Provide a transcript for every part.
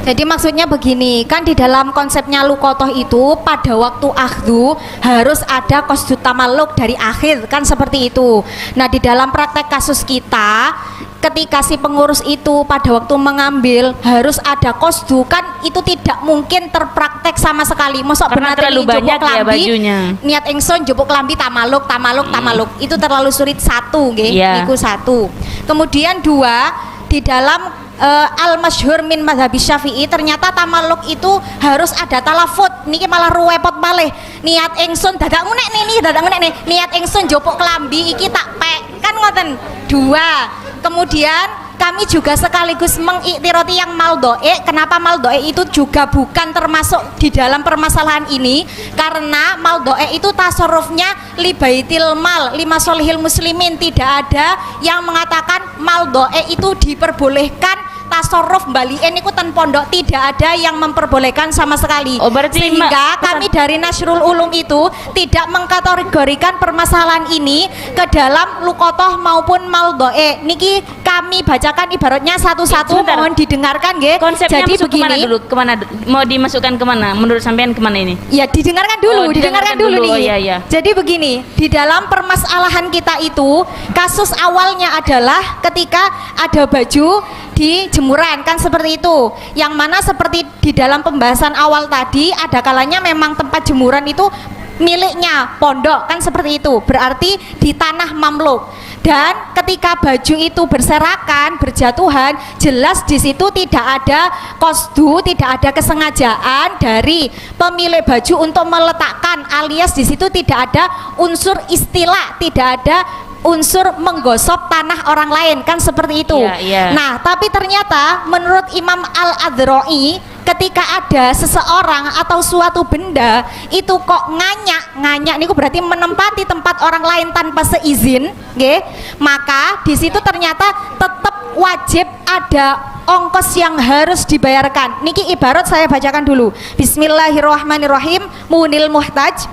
Jadi maksudnya begini, kan di dalam konsepnya lukotoh itu pada waktu akhdu harus ada qasdut tamalluk dari akhir, kan seperti itu. Nah di dalam praktek kasus kita, ketika si pengurus itu pada waktu mengambil harus ada qasdu, kan itu tidak mungkin terpraktek sama sekali. Mosok Karena terlalu banyak ya bajunya. Niat ingsun jupuk lambi tamaluk, itu terlalu sulit satu, nggih. Niku satu. Kemudian dua, di dalam al-masyhur min mazhabi Syafi'i ternyata tamaluk itu harus ada talafut. Niki malah ruwepot malih. Niat ingsun dadak ngunek nih, niat ingsun jupuk klambi iki tak pek. Kan ngoten. Dua. Kemudian kami juga sekaligus mengiktiroti yang maldoe. Kenapa maldoe itu juga bukan termasuk di dalam permasalahan ini? Karena maldoe itu tasarrufnya li baitil mal, lima solihil muslimin. Tidak ada yang mengatakan maldoe itu diperbolehkan tasarruf balien iku ten pondok, tidak ada yang memperbolehkan sama sekali. Sehingga kami dari Nasrul Ulum itu tidak mengkategorikan permasalahan ini ke dalam lukotoh maupun maldoe. Niki kami bacakan ibaratnya satu-satu, mohon didengarkan nggih. Konsepnya jadi begini, kemana dulu? Kemana mau dimasukkan kemana? Menurut sampean kemana ini? Ya didengarkan dulu, didengarkan dulu nih. Oh, iya. Jadi begini, di dalam permasalahan kita itu kasus awalnya adalah ketika ada baju di jemuran, kan seperti itu. Yang mana seperti di dalam pembahasan awal tadi, ada kalanya memang tempat jemuran itu miliknya pondok, kan seperti itu. Berarti di tanah mamluk. Dan ketika baju itu berserakan, berjatuhan, jelas di situ tidak ada qasdu, tidak ada kesengajaan dari pemilik baju untuk meletakkan, alias di situ tidak ada unsur istilah, tidak ada unsur menggosok tanah orang lain, kan seperti itu. Nah, tapi ternyata menurut Imam Al-Adhroi, ketika ada seseorang atau suatu benda itu kok nganyak niku berarti menempati tempat orang lain tanpa seizin, nggih, maka di situ ternyata tetap wajib ada ongkos yang harus dibayarkan. Niki ibarat saya bacakan dulu. Bismillahirrahmanirrahim. Munil muhtaj.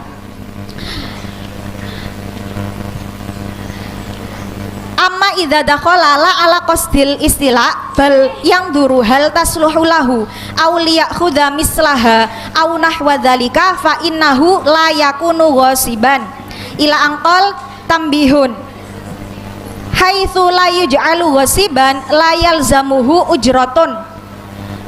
Amma idza dakhala la ala qasdil istila bal yang duru hal tasluhu lahu aw liyakhudha mislaha aw nahwa dzalika fa innahu la yakunu ghasiban ila angqal tambihun haitsu la yuj'alu ghasiban la yalzamuhu ujratun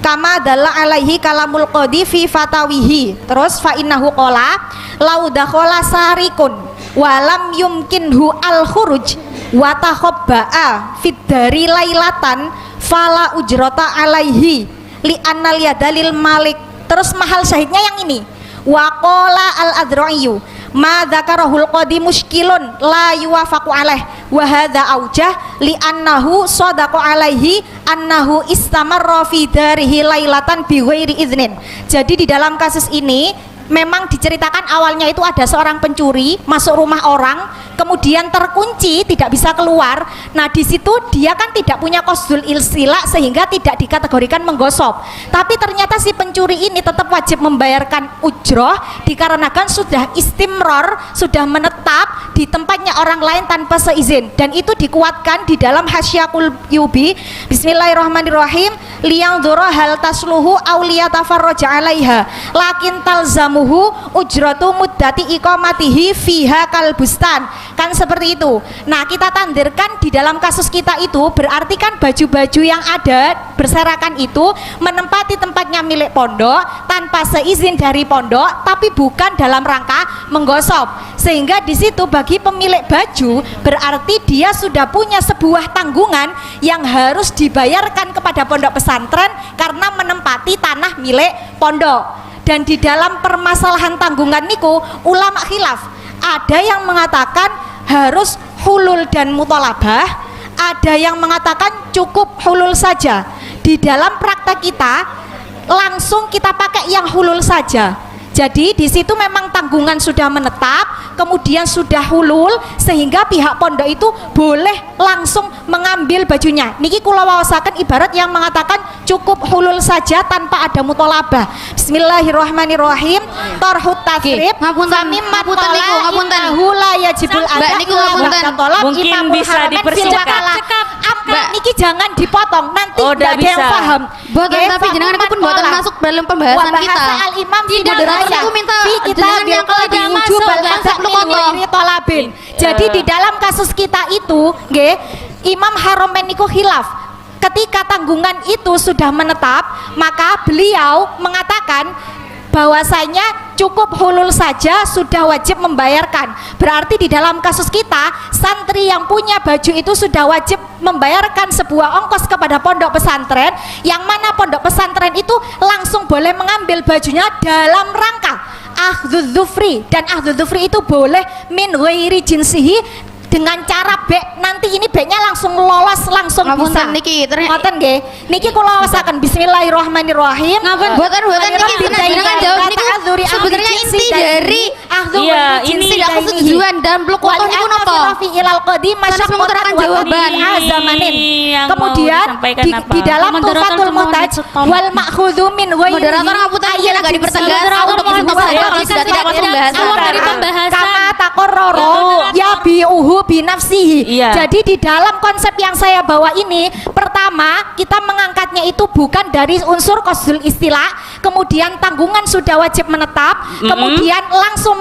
kama dalla alaihi kalamul qadi fi fatawihi. Terus fa innahu qala lau dakhala sarikun walam yumkinhu al khuruj wa takhabba'a fid dari lailatan fala ujrata alaihi li annal yadalil malik. Terus mahal syahidnya yang ini, wa qala al adro'iyu ma dzakarahul qadi muskilun la yuwafaqu alaih wa hadza aujah li annahu sadaqa alaihi annahu istamarra fi darihi lailatan bi ghairi idznin. Jadi di dalam kasus ini memang diceritakan awalnya itu ada seorang pencuri masuk rumah orang, kemudian terkunci tidak bisa keluar. Nah di situ dia kan tidak punya qasdul ilsila sehingga tidak dikategorikan menggosok. Tapi ternyata si pencuri ini tetap wajib membayarkan ujroh dikarenakan sudah istimror, sudah menetap di tempatnya orang lain tanpa seizin. Dan itu dikuatkan di dalam Hasyakul Yubi. Bismillahirrahmanirrahim. Liyang dzura hal tasluhu auliya tafarroja alaiha lakin talzamuhu ujratu muddati iqamatihi fiha kalbustan, kan seperti itu. Nah kita tandirkan di dalam kasus kita itu berarti kan baju-baju yang ada berserakan itu menempati tempatnya milik pondok tanpa seizin dari pondok, tapi bukan dalam rangka menggosok. Sehingga di situ bagi pemilik baju berarti dia sudah punya sebuah tanggungan yang harus dibayarkan kepada pondok pesantren karena menempati tanah milik pondok. Dan di dalam permasalahan tanggungan niku ulama khilaf. Ada yang mengatakan harus hulul dan mutolabah, ada yang mengatakan cukup hulul saja. Di dalam praktek kita langsung kita pakai yang hulul saja. Jadi di situ memang tanggungan sudah menetap, kemudian sudah hulul, sehingga pihak pondok itu boleh langsung mengambil bajunya. Niki kula waosaken ibarat yang mengatakan cukup hulul saja tanpa ada mutolabah. Bismillahirrahmanirrahim. Tarhut tasrib ngapunten hula yajibul ada mungkin bisa dipersingkat. Mbak, niki jangan dipotong nanti Oh, nggak ndak ada yang bisa. paham. Boten, tapi jenengan itu pun boten masuk dalam pembahasan kita. Al Imam Tidak, moderator aku minta jenengan yang kalau di tidak wujub masuk, al nggak qadha perlu min potong. ghairi tolabin. Jadi di dalam kasus kita itu, nggih, Imam Haromen niku khilaf. Ketika tanggungan itu sudah menetap, maka beliau mengatakan bahwasanya cukup hulul saja sudah wajib membayarkan. Berarti di dalam kasus kita, santri yang punya baju itu sudah wajib membayarkan sebuah ongkos kepada pondok pesantren, yang mana pondok pesantren itu langsung boleh mengambil bajunya dalam rangka akhdhu dzufri, dan akhdhu dzufri itu boleh min ghairi jinsihi, dengan cara bek nanti ini beknya langsung lolos langsung bisa. Ngapunten niki, Ngoten nggih. Niki kula wasaken bismillahirrahmanirrahim. Boten niki jenengan jawab niku sebenarnya inti dari Iya, ini tidak kesetujuan dan blok foto niku napa? ilal qadi Harus mengutarakan jawaban. azamanin. Yang Kemudian mau disampaikan apa? di dalam Moderator tufatul tuh mau muhtaj di-stop. wal ma'khudhu min ghairihi Moderator ngapunten iki agak dipertegas untuk mohon untuk dipertegas. saya sudah tidak masuk pembahasan. Keluar dari pembahasan. kama taqarrara Itu. ya bi'uhu binafsihi. Iya. Jadi di dalam konsep yang saya bawa ini, pertama kita mengangkatnya itu bukan dari unsur qasdul istilah, kemudian tanggungan sudah wajib menetap, kemudian langsung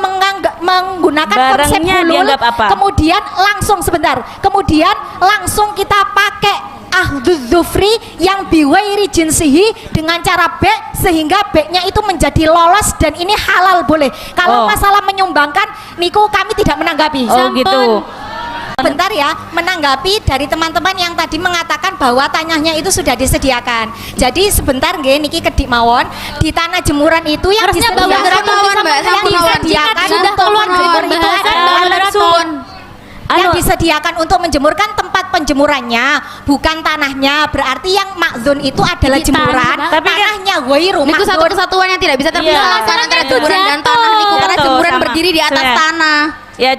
menggunakan konsep Barangnya hulul, dianggap apa? kemudian langsung kemudian langsung kita pakai ahdudz dzufri yang biwairi jinsihi dengan cara bek, sehingga beknya itu menjadi lolos dan ini halal boleh. Kalau Oh. masalah menyumbangkan niku kami tidak menanggapi. Oh gitu. Bentar ya, menanggapi dari teman-teman yang tadi mengatakan bahwa tanahnya itu sudah disediakan. Jadi sebentar nggih niki kedik mawon, di tanah jemuran itu yang Harusnya disediakan, Bapak Moderator Sampun, Mbak, yang sampun, disediakan sudah untuk keluar dari menjemur itu pembahasan, adalah Bapak Moderator. yang Anu, disediakan untuk menjemurkan tempat penjemurannya, bukan tanahnya. Berarti yang makzun itu adalah Di jemuran, tanah, tapi kan- tanahnya ghairu Niku satu makzun. kesatuan yang tidak bisa terpisahkan Iya. antara Itu jemuran dan tanah niku, karena Jatuh jemuran sama. berdiri di atas Saya. tanah. ya